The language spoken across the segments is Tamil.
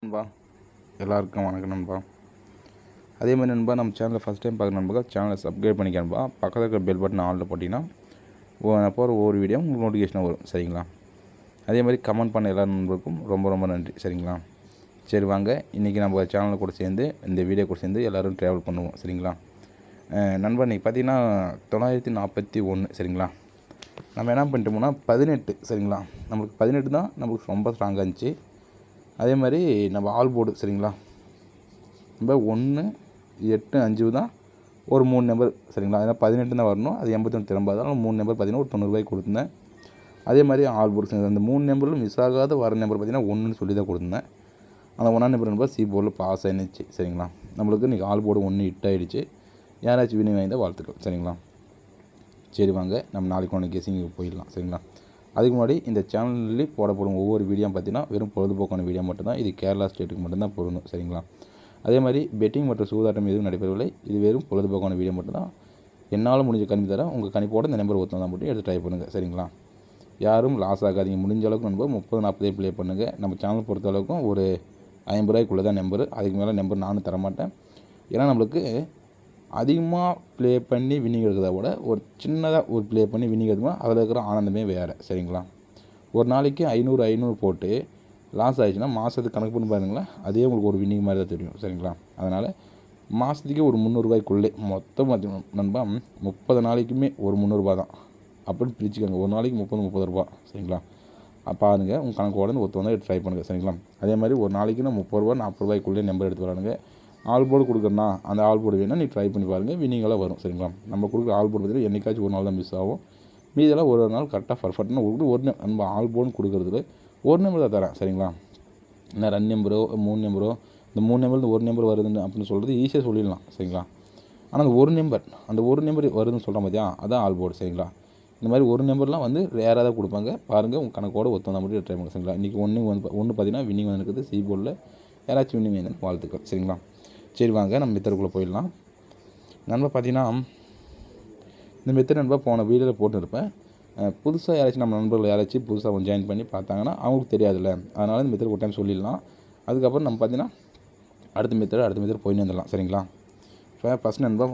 நண்பா எல்லாருக்கும் வணக்கம் நண்பா. அதே மாதிரி நண்பா, நம்ம சேனலை ஃபஸ்ட் டைம் பார்க்குற நண்பா சேனலை சப்ஸ்கிரைப் பண்ணிக்க நண்பா. பக்கத்தில் இருக்கிற பெல் பட்டன் ஆலில் போட்டிங்கன்னா நான் போகிற ஒவ்வொரு வீடியோ உங்களுக்கு நோட்டிஃபிகேஷன் வரும். சரிங்களா? அதே மாதிரி கமெண்ட் பண்ண எல்லா நண்பருக்கும் ரொம்ப ரொம்ப நன்றி. சரிங்களா? சரி வாங்க, இன்றைக்கி நம்ம சேனலை கூட சேர்ந்து இந்த வீடியோ கூட சேர்ந்து எல்லோரும் ட்ராவல் பண்ணுவோம். சரிங்களா நண்பா? இன்றைக்கி பார்த்தீங்கன்னா 941. சரிங்களா? நம்ம என்ன பண்ணிட்டோம்னா 18. சரிங்களா? நம்மளுக்கு 18 தான் நம்மளுக்கு ரொம்ப ஸ்ட்ராங்காக இருந்துச்சு. அதே மாதிரி நம்ம ஆல் போர்டு. சரிங்களா? நம்ம 1 8 5 தான் ஒரு 3 நம்பர். சரிங்களா? ஏன்னா 18 தான் வரணும், அது 81 திரும்பாது. அதனால் 3 நம்பர் பார்த்தீங்கன்னா ஒரு 90 ரூபாய்க்கு கொடுத்துருந்தேன். அதே மாதிரி ஆல் போர்டு அந்த 3 நம்பரில் மிஸ் ஆகாத வர நம்பர் பார்த்தீங்கன்னா 1ன்னு சொல்லி தான் கொடுத்துருந்தேன். அந்த 1ஆம் நம்பர் சி போர்டில் பாஸ் ஆயிடுச்சு. சரிங்களா? நம்மளுக்கு இன்றைக்கி ஆல் போர்டு 1 ஹிட் ஆகிடுச்சு. யாராச்சும் வினி வாங்கி தான் வாழ்த்துக்கள். சரிங்களா? சரி வாங்க, நம்ம நாளைக்கு ஒன்று கெஸிங்கு போயிடலாம். சரிங்களா? அதுக்கு முன்னாடி இந்த சேனலில் போடப்படும் ஒவ்வொரு வீடியோ பார்த்தீங்கன்னா வெறும் பொழுதுபோக்கான வீடியோ மட்டும்தான். இது கேரளா ஸ்டேட்டுக்கு மட்டும்தான் பொருந்தும். சரிங்களா? அதே மாதிரி பெட்டிங் மற்றும் சூதாட்டம் எதுவும் நடைபெறவில்லை. இது வெறும் பொழுதுபோக்கான வீடியோ மட்டும்தான். என்னால் முடிஞ்ச கணிப்பு தரேன். உங்கள் கணிப்போடு இந்த நம்பர் ஒருத்தர் தான் மட்டும் எடுத்து ட்ரை பண்ணுங்கள். சரிங்களா? யாரும் லாஸ் ஆகாதீங்க. முடிஞ்ச அளவுக்கு நம்பர் 30-40 ப்ளே பண்ணுங்கள். நம்ம சேனல் பொறுத்த அளவுக்கும் ஒரு 50 ரூபாய்க்குள்ளே தான் நம்பரு. அதுக்கு மேலே நம்பர் நானும் தரமாட்டேன். ஏன்னா நம்மளுக்கு அதிகமாக ப்ளே பண்ணி வின்னிங் எடுக்கிறத விட ஒரு சின்னதாக ஒரு ப்ளே பண்ணி வின்னிங் எடுக்கணும், அதில் இருக்கிற ஆனந்தமே வேறு. சரிங்களா? ஒரு நாளைக்கு 500 போட்டு லாஸ் ஆகிடுச்சுன்னா மாதத்துக்கு கணக்கு பண்ணி பாருங்களேன், அதே உங்களுக்கு ஒரு வின்னிங் மாதிரி தான் தெரியும். சரிங்களா? அதனால் மாதத்துக்கு ஒரு 300 ரூபாய்க்குள்ளே மொத்தம் நண்பா 30 நாளைக்குமே ஒரு 300 ரூபா தான் அப்படின்னு பிரிச்சுக்கோங்க. ஒரு நாளைக்கு 30 ரூபா. சரிங்களா? பாருங்கள், உங்கள் கணக்கோட ஒருத்தர் வந்து ட்ரை பண்ணுங்கள். சரிங்களா? அதே மாதிரி ஒரு நாளைக்கு நான் 30 ரூபா 40 ரூபாய்க்குள்ளே நம்பர் எடுத்து வரானுங்க. ஆல் போர்டு கொடுக்குறேன்னா அந்த ஆல் போர்டு வேணால் நீ ட்ரை பண்ணி பாருங்கள், வின்னிங்கெல்லாம் வரும். சரிங்களா? நம்ம கொடுக்குற ஆல் போர்டு பார்த்தீங்கன்னா என்றைக்காச்சும் ஒரு நாள் தான் மிஸ் ஆகும். மீதெல்லாம் ஒரு நாள் கரெக்டாக பர்ஃபெக்டாக ஒரு நம்ம ஆல் போர்டு கொடுக்குறதுல ஒரு நம்பர் தான் தரேன். சரிங்களா? என்ன 2 நம்பரோ 3 நம்பரோ, இந்த 3 நம்பர் ஒரு நம்பர் வருதுன்னு அப்படின்னு சொல்கிறது ஈஸியாக சொல்லிடலாம். சரிங்களா? ஆனால் அந்த ஒரு நம்பர் வருதுன்னு சொல்கிறோம் பார்த்தியா, அதான் ஆல் போர்டு. சரிங்களா? இந்த மாதிரி ஒரு நம்பர்லாம் வந்து ரேராக தான் கொடுப்பாங்க. பாருங்கள், உங்கள் கணக்கோடு ஒருத்தவங்க மட்டும் ட்ரை பண்ணுங்கள். சரிங்களா? இன்றைக்கி ஒன்று பார்த்தீங்கன்னா வின்னிங் வந்துருக்குது சி போர்டில். யாராச்சும் வின்னிங் வேணும் வாழ்த்துக்கள். சரிங்களா? சரி வாங்க, நம்ம மெத்தடுக்குள்ளே போயிடலாம். நண்பா பார்த்தீங்கன்னா இந்த மெத்தட் நண்பா போன வீடியோவில் போட்டுருப்பேன். புதுசாக யாராச்சும் நம்ம நண்பர்கள் யாராச்சும் புதுசாக ஜாயின் பண்ணி பார்த்தாங்கன்னா அவங்களுக்கு தெரியாதுல்ல, அதனால் இந்த மெத்தட் ஒரு டைம் சொல்லிடலாம். அதுக்கப்புறம் நம்ம பார்த்தீங்கன்னா அடுத்த மெத்தட் போயின்னு வந்துடலாம். சரிங்களா? இப்போ ஃபஸ்ட் நண்பா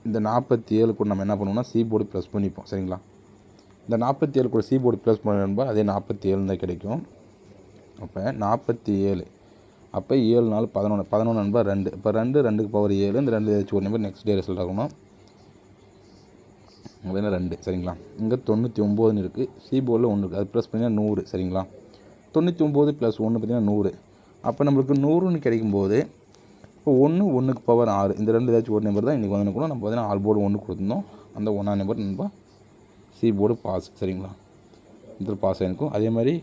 இந்த 47 கூட நம்ம என்ன பண்ணுவோம்னா சி போர்டு ப்ளஸ் பண்ணிப்போம். சரிங்களா? இந்த 47 கூட சி போர்டு ப்ளஸ் பண்ண நண்பா அதே 47 தான் கிடைக்கும். அப்போ 47, அப்போ 7 4 11 நண்பா 2. இப்போ 2க்கு பவர் 7. இந்த 2 ஏதாச்சும் ஒரு நம்பர் நெக்ஸ்ட் டே ரிசல்ட் ஆகணும். அப்படின்னா 2. சரிங்களா? இங்கே 99 இருக்குது. சி போர்டில் 1 இருக்குது, அது ப்ளஸ் பண்ணிங்கன்னா 100. சரிங்களா? 99 + 1 பார்த்திங்கன்னா 100. அப்போ நம்மளுக்கு 100ன்னு கிடைக்கும்போது இப்போ 1க்கு பவர் 6. இந்த 2 ஏதாச்சும் ஒரு நம்பர் தான் இன்றைக்கி வந்து கூட நம்ம பார்த்தீங்கன்னா ஆல் போர்டு 1 கொடுத்துருந்தோம். அந்த 1ஆம் நம்பர் நண்பா சி போர்டு பாஸ். சரிங்களா? இதில் பாஸ் ஆகிருக்கும். அதே மாதிரி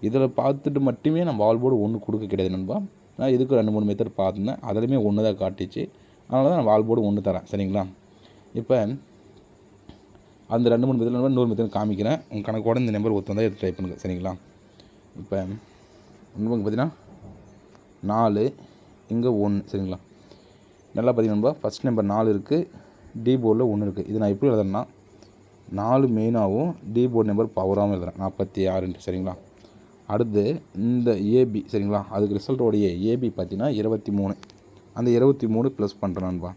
இதில் பார்த்துட்டு மட்டுமே நம்ம ஆல் போர்டு 1 கொடுக்க கிடையாது நண்பா. நான் இதுக்கு 2-3 மெத்தட் பார்த்துருந்தேன், அதிலுமே 1 தான் காட்டிச்சு. அதனால தான் நான் ஆல் போர்டு 1 தரேன். சரிங்களா? இப்போ அந்த 2-3 மெத்தட் நம்பர் இன்னொரு மெத்தட் காமிக்கிறேன். உங்கள் கணக்கோட இந்த நம்பர் ஒருத்தர் தான் எடுத்து ட்ரை பண்ணுங்கள். சரிங்களா? இப்போ நண்பங்க பார்த்தீங்கன்னா 4, இங்கே 1. சரிங்களா? நல்லா பார்த்தீங்கன்னா ஃபஸ்ட் நம்பர் 4 இருக்குது, டி போர்டில் 1 இருக்குது. இது நான் எப்படி எழுதுறேன்னா 4 மெயினாகவும் டி போர்டு நம்பர் பவராகவும் எழுதுறேன் 46. சரிங்களா? அடுத்து இந்த ஏபி. சரிங்களா? அதுக்கு ரிசல்ட்டோடைய ஏபி பார்த்தீங்கன்னா 23. அந்த 23 ப்ளஸ் பண்ணுறேன் நண்பா.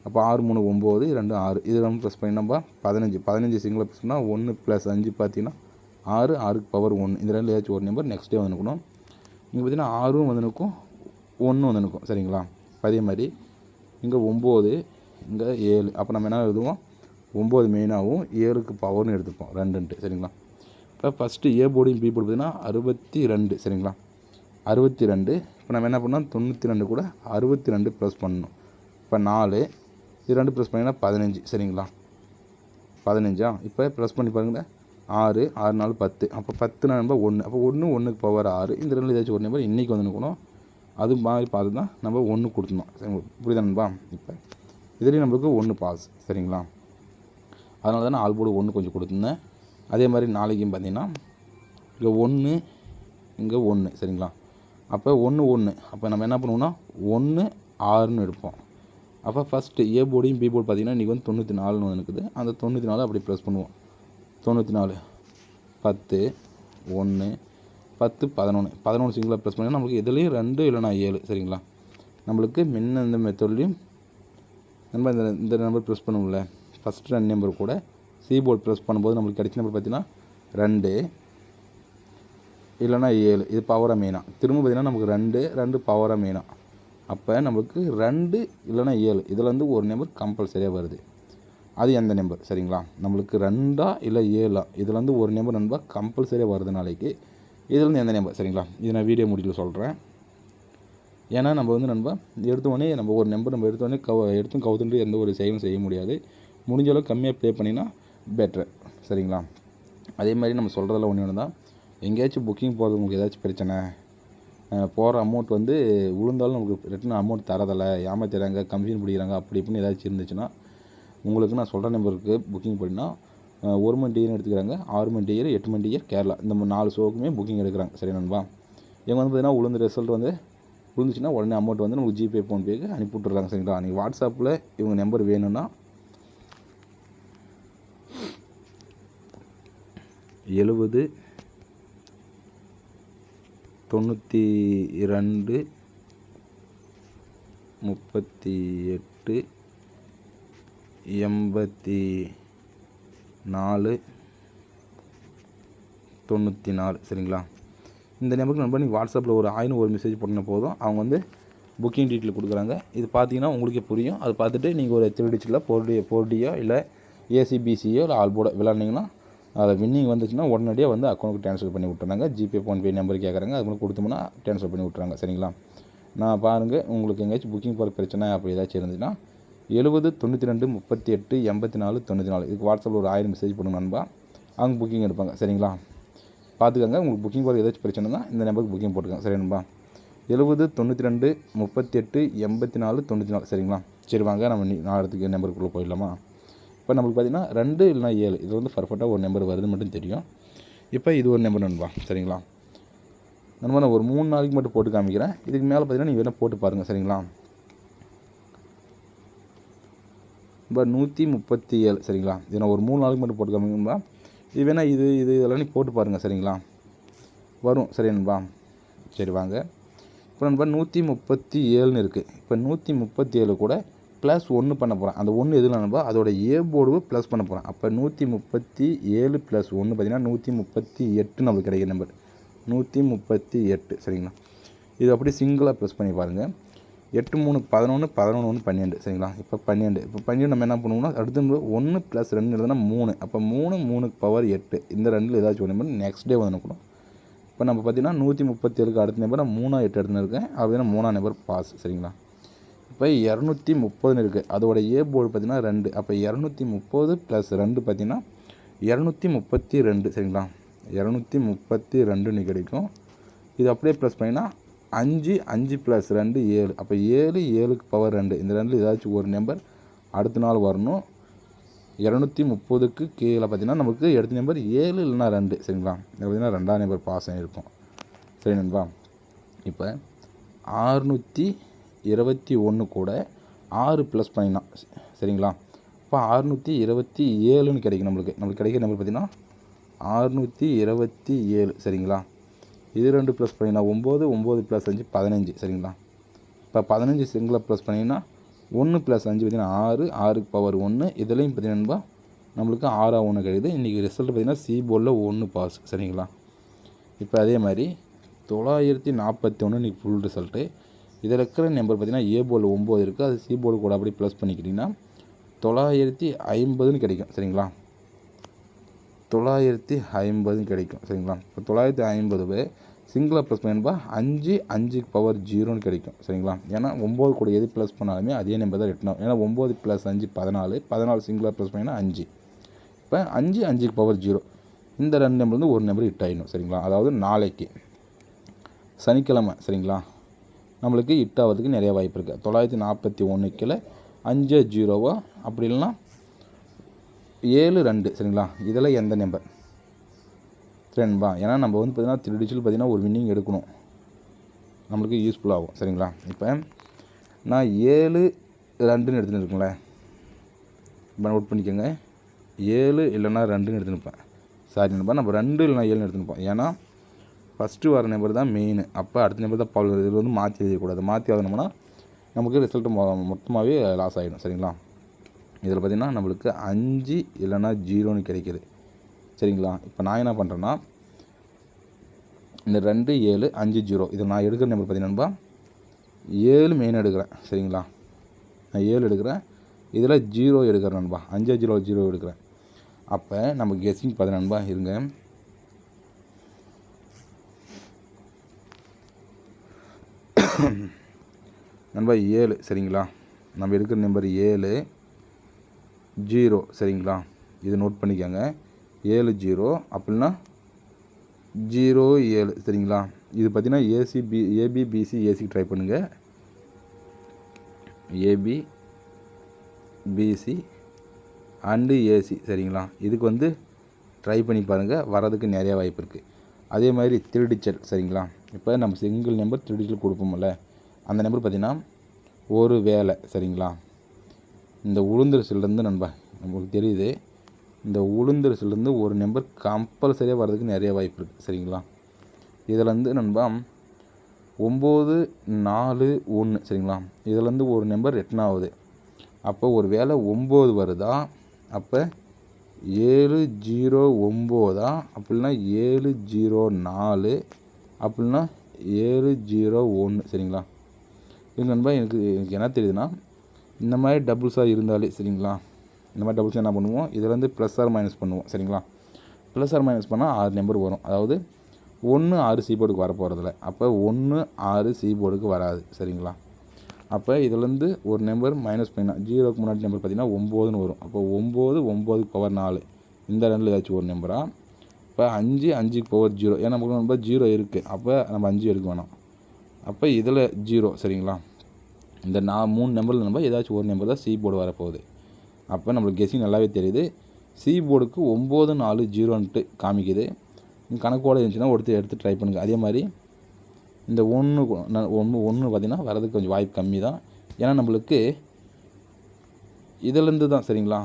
அப்போ 6 3 9, 2 6. இது நம்ம ப்ளஸ் பண்ணி நம்ம 15 சிங்கிள் ப்ளஸ் பண்ணால் 1 + 5 பார்த்தீங்கன்னா 6. 6க்கு பவர் 1. இந்த 2 ஏதாச்சும் ஒரு நம்பர் நெக்ஸ்ட் டே வந்து நிற்கணும். இங்கே பார்த்தீங்கன்னா 6ம் வந்து நிற்கும், 1 வந்து நிற்கும். சரிங்களா? அதே மாதிரி இங்கே 9, இங்கே 7. அப்போ நம்ம என்ன எழுதுவோம், 9 மெயினாகவும் 7க்கு பவர்னு எடுத்துப்போம் 2. சரிங்களா? இப்போ ஃபஸ்ட்டு ஏ போர்டையும் பி போர்டு பார்த்தீங்கன்னா 62. சரிங்களா? 62. இப்போ நம்ம என்ன பண்ணோம் 92 கூட 62 ப்ளஸ் பண்ணணும். இப்போ 4, இது 2 ப்ளஸ் பண்ணிங்கன்னா 15. சரிங்களா? 15. இப்போ ப்ளஸ் பண்ணி பாருங்கள், 6 6 4 10. அப்போ 10 நம்பர் 1. அப்போ 1க்கு பவர் 6. இந்த 2 ஏதாச்சும் ஒரு நம்பர் இன்றைக்கி வந்து நிற்கணும். அது மாதிரி பார்த்து தான் நம்ம 1 கொடுத்துருந்தோம். சரி, புரியுதா நண்பா? இப்போ இதுலேயும் நம்மளுக்கு 1 பாஸ். சரிங்களா? அதனால தான் நான் ஆல் போர்டு 1 கொஞ்சம் கொடுத்துருந்தேன். அதே மாதிரி நாளைக்கும் பார்த்தீங்கன்னா இங்கே 1, இங்கே 1. சரிங்களா? அப்போ 1 1. அப்போ நம்ம என்ன பண்ணுவோம்னா 1 6ன்னு எடுப்போம். அப்போ ஃபஸ்ட்டு ஏ போர்டையும் பி போர்டு பார்த்திங்கன்னா இன்றைக்கி வந்து 94 வந்து இருக்குது. அந்த 94 அப்படி ப்ளஸ் பண்ணுவோம். 94 10 1 10 11 11 சிங்கிளாக ப்ளஸ் பண்ணால் நம்மளுக்கு எதுலேயும் 2 இல்லைனா 7 சரிங்களா. நம்மளுக்கு முன்ன இந்த மெத்தட்லேயும் நம்ம இந்த நம்பர் ப்ரெஸ் பண்ணுவோம்ல, ஃபஸ்ட்டு 2 நம்பர் கூட கீபோர்ட் ப்ரெஸ் பண்ணும்போது நம்மளுக்கு கிடைச்ச நம்பர் பார்த்திங்கன்னா 2 இல்லைனா 7. இது பவராக மெயினாக திரும்ப பார்த்திங்கன்னா நமக்கு 2 பவராக மெயினாக. அப்போ நம்மளுக்கு 2 இல்லைனா 7 இதில் வந்து ஒரு நம்பர் கம்பல்சரியாக வருது. அது எந்த நம்பர் சரிங்களா. நம்மளுக்கு 2 இல்லை 7 இதில் வந்து ஒரு நம்பர் நண்பா கம்பல்சரியாக வருது நாளைக்கு. இதில் எந்த நம்பர் சரிங்களா. இது நான் வீடியோ முடிவில் சொல்கிறேன். ஏன்னா நம்ம வந்து நண்பா எடுத்தோடனே நம்ம ஒரு நம்பர் நம்ம எடுத்தோடனே எடுத்தும் கவுத்துட்டு எந்த ஒரு செயலும் செய்ய முடியாது. முடிஞ்ச அளவுக்கு கம்மியாக ப்ளே பண்ணினா பெட்ரு சரிங்களா. அதே மாதிரி நம்ம சொல்கிறதெல்லாம் ஒன்று தான். எங்கேயாச்சும் புக்கிங் போகிறது உங்களுக்கு ஏதாச்சும் பிரச்சனை, போகிற அமௌண்ட் வந்து விழுந்தாலும் நமக்கு ரிட்டன் அமௌண்ட் தரதில்லை, ஏமாத்திடுறாங்க, கமிஷன் பிடிக்கிறாங்க அப்படி இப்படின்னு ஏதாச்சும் இருந்துச்சுன்னா உங்களுக்கு நான் சொல்கிற நம்பருக்கு புக்கிங் பண்ணினா 1 மணி டிக்கெட் எடுத்துக்கிறாங்க, 6 மணி டிக்கெட், 8 மணி டிக்கெட் கேரளா இந்த 4 ஷோக்குமே புக்கிங் எடுக்கிறாங்க சரி நண்பா. இவங்க வந்து பார்த்திங்கன்னா உளுந்த ரிசல்ட் வந்து விழுந்துச்சுன்னா உடனே அமௌண்ட் வந்து நமக்கு ஜிபே ஃபோன்பேக்கு அனுப்பி விட்டுறாங்க சரிங்களா. நீங்கள் வாட்ஸ்அப்பில் இவங்க நம்பர் வேணும்னா 70 92 38 84 94 சரிங்களா. இந்த நம்பருக்கு நண்பர் நீங்கள் வாட்ஸ்அப்பில் ஒரு 1000 ஒரு மெசேஜ் போட்டிங்கன்னா போதும், அவங்க வந்து புக்கிங் டீட்டெயில் கொடுக்குறாங்க. இது பார்த்தீங்கன்னா உங்களுக்கே புரியும். அது பார்த்துட்டு நீங்கள் ஒரு 3 டிஜிட்டில் 4Dயோ இல்லை ஏசிபிசியோ இல்லை ஆல் போர்டோ விளாண்டிங்கன்னா அதில் வின்னிங் வந்துச்சுன்னா உடனடியாக வந்து அக்கௌண்ட்டுக்கு ட்ரான்ஸ்ஃபர் பண்ணி விட்டுறாங்க. ஜிபே ஃபோன்பே நம்பர் கேட்குறாங்க, அது மாதிரி கொடுத்தோம்னா ட்ரான்ஸ்ஃபர் பண்ணி விட்றாங்க சரிங்களா. நான் பாருங்கள் உங்களுக்கு எங்கேயாச்சும் புக்கிங் போகிற பிரச்சனை அப்படி ஏதாச்சும் இருந்துச்சுன்னா 70 92 38 84 94 இதுக்கு வாட்ஸ்அப்பில் ஒரு 1000 மெசேஜ் பண்ணுங்க நண்பா. அவங்க புக்கிங் எடுப்பாங்க சரிங்களா. பார்த்துக்கோங்க. உங்களுக்கு புக்கிங் போகிற ஏதாச்சும் பிரச்சனைனா இந்த நம்பருக்கு புக்கிங் போட்டுக்கோங்க சரி நண்பா. 70 92 38 84 94 சரிங்களா. சரி வாங்க நம்ம நாளைக்கு நம்பருக்குள்ளே போயிடலாமா. இப்போ நம்மளுக்கு பார்த்திங்கன்னா 2 இல்லைனா 7 இது வந்து பர்ஃபெக்டாக ஒரு நம்பர் வருது மட்டும் தெரியும். இப்போ இது ஒரு நம்பர் நண்பா சரிங்களா. நண்பா நான் ஒரு 3 நாளைக்கு மட்டும் போட்டு காமிக்கிறேன். இதுக்கு மேலே பார்த்திங்கன்னா நீங்கள் வேணால் போட்டு பாருங்கள் சரிங்களா. இப்போ 137 சரிங்களா. இது நான் ஒரு 3 நாளைக்கு மட்டும் போட்டு காமிக்கணும்பா. இது வேணால் இதெல்லாம் நீ போட்டு பாருங்கள் சரிங்களா, வரும் சரி நண்பா. சரி வாங்க இப்போ நண்பா 137ன்னு இருக்குது. இப்போ 137 கூட ப்ளஸ் 1 பண்ண போகிறேன். அந்த 1 எதுல நண்பா அதோட ஏ போர்டு ப்ளஸ் பண்ண போகிறேன். அப்போ 137 + 1 பார்த்திங்கன்னா 138 நம்மளுக்கு கிடைக்கிற நம்பர் 138 சரிங்களா. இது அப்படியே சிங்கிளாக ப்ளஸ் பண்ணி பாருங்கள். 8 3 11 11 1 12 சரிங்களா. இப்போ 12 நம்ம என்ன பண்ணுவோம்னா அடுத்து 1 + 2 எழுதுனா 3. அப்போ 3 3க்கு பவர் 8 இந்த 2ல் ஏதாச்சும் ஒன்று நெக்ஸ்ட் டே வந்து அனுப்பணும். இப்போ நம்ம பார்த்திங்கன்னா 137க்கு அடுத்த நம்பர் நான் 3 8 எடுத்துன்னு இருக்கேன். அப்படின்னா 3ஆம் நம்பர் பாஸ் சரிங்களா. இப்போ 230ன்னு இருக்குது. அதோட ஏ போர்டு பார்த்திங்கன்னா 2. அப்போ 230 + 2 பார்த்திங்கன்னா 232 சரிங்களா. 232 கிடைக்கும். இது அப்படியே ப்ளஸ் பண்ணினா 5 5 + 2 7. அப்போ 7 7க்கு பவர் 2 இந்த 2ல் ஏதாச்சும் ஒரு நம்பர் அடுத்த நாள் வரணும். 230க்கு கீழே பார்த்திங்கன்னா நமக்கு எடுத்த நம்பர் 7 இல்லைனா 2 சரிங்களா. பார்த்திங்கன்னா 2ஆம் நம்பர் பாஸ் ஆகிருக்கும் சரி நண்பா. இப்போ 621 கூட 6 ப்ளஸ் பண்ணிடலாம் சரிங்களா. இப்போ 627ன்னு கிடைக்கும். நம்மளுக்கு கிடைக்கிற நம்பர் பார்த்திங்கன்னா 627 சரிங்களா. இது 2 ப்ளஸ் பண்ணிங்கன்னா 9 9 + 5 15 சரிங்களா. இப்போ 15 சிங்கிளாக ப்ளஸ் பண்ணிங்கன்னா 1 + 5 பார்த்திங்கன்னா 6 6க்கு பவர் 1 இதுலேயும் பார்த்திங்கன்னா நம்மளுக்கு 6 1 கிடைக்குது. இன்றைக்கி ரிசல்ட் பார்த்திங்கன்னா சி போர்டில் 1 பாஸ் சரிங்களா. இப்போ அதே மாதிரி 941 இன்றைக்கி ஃபுல் ரிசல்ட்டு. இதில் இருக்கிற நம்பர் பார்த்திங்கன்னா ஏ போர்டில் 9 இருக்குது. அது சி போர்டு கூட அப்படியே ப்ளஸ் பண்ணிக்கிட்டிங்கன்னா 950ன்னு கிடைக்கும் சரிங்களா. 950 கிடைக்கும் சரிங்களா. இப்போ 950 சிங்கிளாக ப்ளஸ் பண்ணிப்பா 5 5க்கு பவர் 0ன்னு கிடைக்கும் சரிங்களா. ஏன்னா 9 கூட எது ப்ளஸ் பண்ணாலுமே அதே நம்பர் தான் ரிட்டன் ஆகும். ஏன்னா 9 + 5 14 14 சிங்கிளாக ப்ளஸ் பண்ணிங்கன்னா 5. இப்போ 5 5க்கு பவர் 0 இந்த 2 நம்பர் வந்து ஒரு நம்பர் ஹிட் ஆகிடும் சரிங்களா. அதாவது நாளைக்கு சனிக்கிழமை சரிங்களா நம்மளுக்கு ஹிட் ஆகிறதுக்கு நிறைய வாய்ப்பு இருக்குது. 941 கீழே 5 0 அப்படி இல்லைன்னா 7 2 சரிங்களா. இதில் எந்த நம்பர் சரிங்களா. ஏன்னா நம்ம வந்து பார்த்திங்கன்னா 3 டிஜிட்டல் பார்த்திங்கன்னா ஒரு வின்னிங் எடுக்கணும், நம்மளுக்கு யூஸ்ஃபுல்லாகும் சரிங்களா. இப்போ நான் 7 2ன்னு எடுத்துன்னு இருக்குங்களேன். இப்போ நோட் பண்ணிக்கோங்க. 7 இல்லைன்னா 2ன்னு எடுத்துன்னு இருப்பேன். சாரி நண்பா நம்ம 2 இல்லைனா 7ன்னு எடுத்துன்னு இருப்போம். ஏன்னா ஃபஸ்ட்டு வர நம்பர் தான் மெயின். அப்போ அடுத்த நம்பர் தான் ஃபாலோ. இது வந்து மாற்றி எழுதக்கூடாது. மாற்றி எழுதணும்னா நமக்கு ரிசல்ட்டு மொத்தமாகவே லாஸ் ஆகிடும். சரிங்களா? இதில் பார்த்திங்கன்னா நம்மளுக்கு 5 இல்லைன்னா 0ன்னு கிடைக்கிது. சரிங்களா? இப்போ நான் என்ன பண்ணுறேன்னா இந்த 2 7 5 0 இதில் நான் எடுக்கிற நம்பர் பார்த்திங்கன்னா 7 மெயின் எடுக்கிறேன். சரிங்களா? நான் 7 எடுக்கிறேன். இதில் 0 எடுக்கிறேன் நண்பா. 5 0 0 எடுக்கிறேன். அப்போ நம்ம கெஸ்ஸிங் பார்த்திங்கன்னா நண்பா இருங்க, நண்பா 7. சரிங்களா? நம்ம எடுக்கிற நம்பர் 7 0. சரிங்களா? இது நோட் பண்ணிக்கோங்க. 7 0 அப்படின்னா 0 7. சரிங்களா? இது பார்த்திங்கன்னா ஏபி பிசி ஏசிக்கு ட்ரை பண்ணுங்கள். AB BC and AC. சரிங்களா? இதுக்கு வந்து ட்ரை பண்ணி பாருங்கள். வரதுக்கு நிறைய வாய்ப்பு இருக்குது. அதே மாதிரி 3 டிஜிட். சரிங்களா? இப்போ நம்ம சிங்கிள் நம்பர் 3 டிஜிட் கொடுப்போம்ல, அந்த நம்பர் பார்த்திங்கன்னா ஒரு வேலை. சரிங்களா? இந்த உளுந்தரிசிலேருந்து நண்பா நமக்கு தெரியுது, இந்த உளுந்தரிசிலேருந்து ஒரு நம்பர் கம்பல்சரியாக வர்றதுக்கு நிறைய வாய்ப்பு இருக்குது. சரிங்களா? இதில் வந்து நண்பா 9 4 1. சரிங்களா? இதிலேருந்து ஒரு நம்பர் ரிட்டன் ஆகுது. அப்போ ஒரு வேளை 9 வருதா, அப்போ 7 0 9 அப்படின்னா 7 0 4 அப்படின்னா 7 0 1. சரிங்களா? இது நண்பா எனக்கு என்ன தெரியுதுன்னா, இந்த மாதிரி டபுள்ஸாக இருந்தாலே சரிங்களா, இந்த மாதிரி டபுள்ஸாக என்ன பண்ணுவோம், இதிலேருந்து ப்ளஸ் ஆர் மைனஸ் பண்ணுவோம். சரிங்களா? ப்ளஸ் ஆர் மைனஸ் பண்ணால் 6 நம்பர் வரும். அதாவது 1 6 சி போர்டுக்கு வர போகிறதில்ல. அப்போ 1 6 சி போர்டுக்கு வராது. சரிங்களா? அப்போ இதிலேருந்து ஒரு நம்பர் மைனஸ் பண்ணால் 0க்கு முன்னாடி நம்பர் பார்த்திங்கன்னா 9ன்னு வரும். அப்போ 9 9க்கு பவர் 4. இந்த ரெண்டில் ஏதாச்சும் ஒரு நம்பராக. இப்போ 5 5க்கு பவர் 0. ஏன்னா நமக்கு நம்பர் 0 இருக்குது. அப்போ நம்ம 5 எடுக்க வேணாம். அப்போ இதில் 0. சரிங்களா? இந்த 3 நம்பரில் நம்ம ஏதாச்சும் ஒரு நம்பர் தான் சி போர்டு வரப்போகுது. அப்போ நம்மளுக்கு கெஸ்ஸிங் நல்லாவே தெரியுது. சி போர்டுக்கு 9 4 0ன்ட்டு காமிக்குது. கணக்கோடு இருந்துச்சுன்னா எடுத்து ட்ரை பண்ணுங்கள். அதே மாதிரி இந்த 1 பார்த்திங்கன்னா வரதுக்கு கொஞ்சம் வாய்ப்பு கம்மி தான். ஏன்னா நம்மளுக்கு இதிலேருந்து தான். சரிங்களா?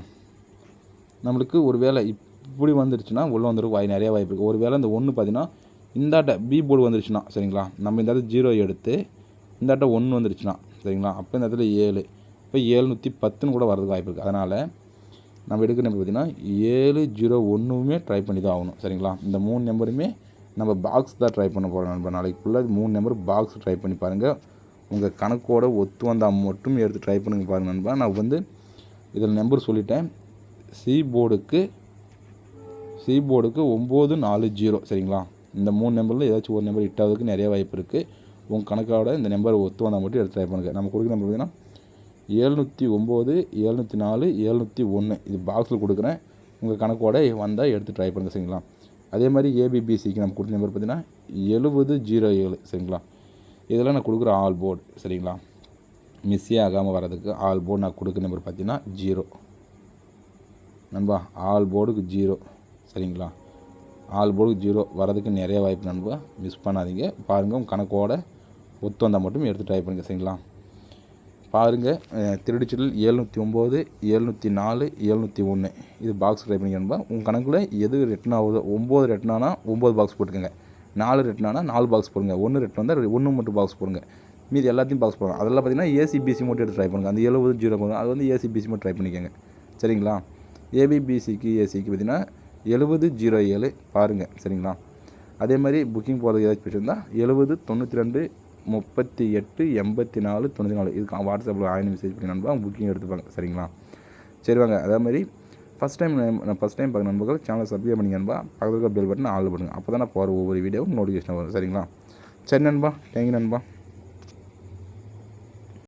நம்மளுக்கு ஒரு வேளை இப்படி வந்துருச்சுன்னா உள்ளே வந்துருக்கு நிறைய வாய்ப்பு இருக்குது. ஒரு வேளை இந்த 1 பார்த்திங்கன்னா இந்தாட்ட பி போர்டு வந்துருச்சுன்னா, சரிங்களா, நம்ம இந்த இடத்துல 0 எடுத்து இந்தாட்ட 1 வந்துருச்சுன்னா, சரிங்களா, அப்போ இந்த இடத்துல 7, இப்போ 710ன்னு கூட வரதுக்கு வாய்ப்பு இருக்குது. அதனால் நம்ம எடுக்கிற நம்பர் பார்த்திங்கன்னா 7 0 1மே ட்ரை பண்ணி தான் ஆகணும். சரிங்களா? இந்த 3 நம்பருமே நம்ம பாக்ஸ் தான் ட்ரை பண்ண போகிறோம் நண்பர். நாளைக்கு ஃபுல்லாக 3 நம்பர் பாக்ஸ் ட்ரை பண்ணி பாருங்கள். உங்கள் கணக்கோடு ஒத்து வந்தால் மட்டும் எடுத்து ட்ரை பண்ணுங்க பாருங்கள் நண்பா. நான் வந்து இதில் நம்பர் சொல்லிட்டேன். சி போர்டுக்கு 940. சரிங்களா? இந்த 3 நம்பரில் ஏதாச்சும் ஒரு நம்பர் ஹிட் ஆகிறதுக்கு நிறைய வாய்ப்பு இருக்குது. உங்கள் கணக்கோட இந்த நம்பர் ஒத்து வந்தால் மட்டும் எடுத்து ட்ரை பண்ணுங்கள். நம்ம கொடுக்குற நம்பர் பார்த்திங்கன்னா 709 704 701. இது பாக்ஸில் கொடுக்குறேன். உங்கள் கணக்கோட வந்தால் எடுத்து ட்ரை பண்ணுங்கள். சரிங்களா? அதே மாதிரி ஏபிபிசிக்கு நம்ம கொடுத்த நம்பர் பார்த்திங்கன்னா 7007. சரிங்களா? இதெல்லாம் நான் கொடுக்குற ஆல் போர்டு. சரிங்களா? மிஸ்ஸே ஆகாமல் வரதுக்கு ஆல் போர்டு நான் கொடுக்குற நம்பர் பார்த்திங்கன்னா 0 நண்பா. ஆல் போர்டுக்கு 0. சரிங்களா? ஆல் போர்டுக்கு 0 வரதுக்கு நிறைய வாய்ப்பு நண்பா. மிஸ் பண்ணாதீங்க. பாருங்கள், உங்கள் கணக்கோட ஒத்து வந்தால் மட்டும் எடுத்து ட்ரை பண்ணுங்கள். சரிங்களா? பாருங்கள், 3 டிஜிட்டில் 709 704 701. இது பாக்ஸ் ட்ரை பண்ணிக்கணும்பா. உங்கள் கணக்கில் எது ரிட்டன் ஆகுதோ, 9 ரிட்டன் ஆனால் 9 பாக்ஸ் போட்டுக்கோங்க. 4 ரிட்டன் ஆனால் 4 பாக்ஸ் போடுங்க. 1 ரிட்டன் வந்தால் 1 மட்டும் பாக்ஸ் போடுங்க. மீதி எல்லாத்தையும் பாக்ஸ் போடுங்க. அதெல்லாம் பார்த்திங்கன்னா ஏசிபிசி மட்டும் எடுத்து ட்ரை பண்ணுங்கள். அந்த 70 0 அது வந்து ஏசிபிசி மட்டும் ட்ரை பண்ணிக்கோங்க. சரிங்களா? ஏபிபிசிக்கு ஏசிக்கு பார்த்திங்கன்னா 70 07 பாருங்கள். சரிங்களா? அதே மாதிரி புக்கிங் போகிறது ஏதாச்சும் பிடிச்சிருந்தால் 70 92 38 84 94 இதுக்கு வாட்ஸ்அப்பில் ஆயிரம் மெசேஜ் பண்ணி நண்பா புக்கிங் எடுத்துப்பாங்க. சரிங்களா? சரி வாங்க. அதே மாதிரி ஃபஸ்ட் டைம் பார்க்குற நண்பர்கள் சேனலை சப்ஸ்கிரைப் பண்ணி நண்பா. பக்கத்தில் பெல் பட்டன் ஆல் பண்ணுங்கள். அப்போ தான் நான் போகிற ஒவ்வொரு வீடியோவும் நோட்டிஃபிகேஷன் வரும். சரிங்களா? சரி நண்பா, தேங்க்யூ நண்பா.